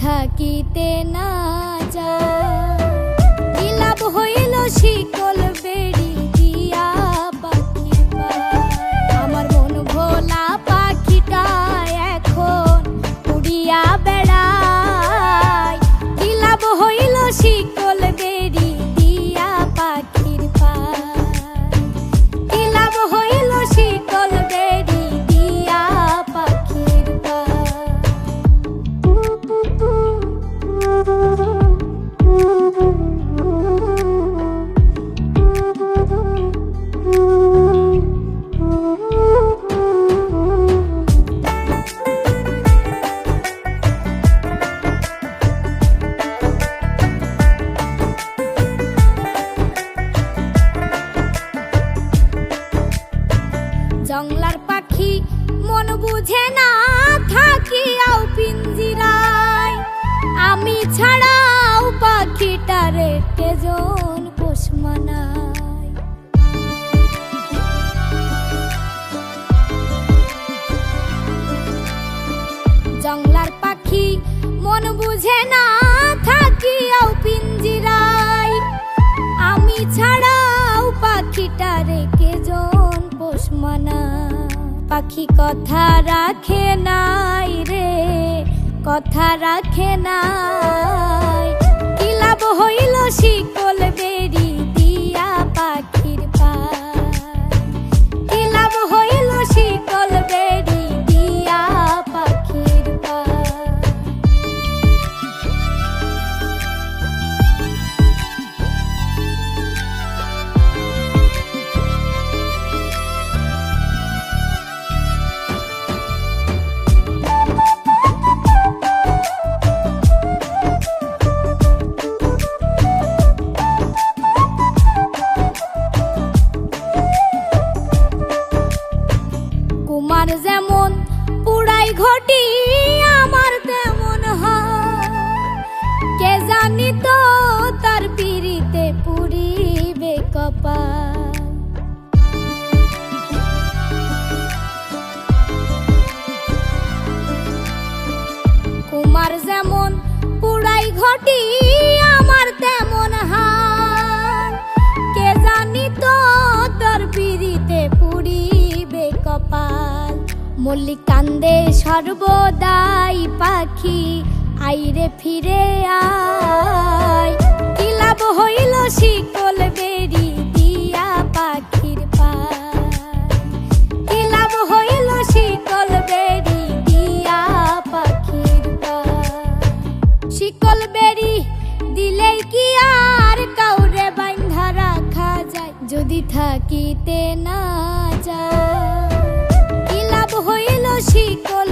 থাকিতে না যায়। কি লাভ হইল শিকল বেড়ি দিয়া পাখির পায়। আমার মন ভোলা পাখিটা এখন উড়িয়া বেড়ায়। কি লাভ হইল শিকল বেড়ি দিয়া পাখির পায়। কি লাভ হইল শিকল বেড়ি দিয়া পাখির পায়। জংলার পাখি মন বুঝে না থাকিয়াও পিঞ্জিরায়। আমি ছাড়াও পাখিটারে কেজন পোষ মানায়। জংলার পাখি মন বুঝে না থাকিয়াও পিঞ্জিরায়। আমি ছাড়াও পাখিটারে কেজন পোষ মানায়। পাখি কথা রাখে নাই রে, কথা রাখে নাই। কি লাভ হইল শিকল বেড়ি দিয়া পাখির পায়। কি লাভ হইল শিকল বেড়ি দিয়া পাখির পায়। তোমার যেমন পুরাই ঘটি আমার তেমন হয়। কে জানি তো তার পিড়িতে পুরিবে কপাল। কুমার যেমন পুরাই ঘটি আমার তেমন হয়। কে জানি তো তার পিড়িতে পুরিবে কপাল। মল্লিক কান্দে সর্বদাই পাখি আইরে ফিরে আয়। কি লাভ হইল শিকল বেড়ি দিয়া পাখির পায়। কি লাভ হইল শিকল বেড়ি দিয়া পাখির পায়। শিকল বেড়ি দিলেই কি আর কাউরে বাঁধা রাখা যায়। যদি থাকিতে না যায়। কি লাভ হইল শিকল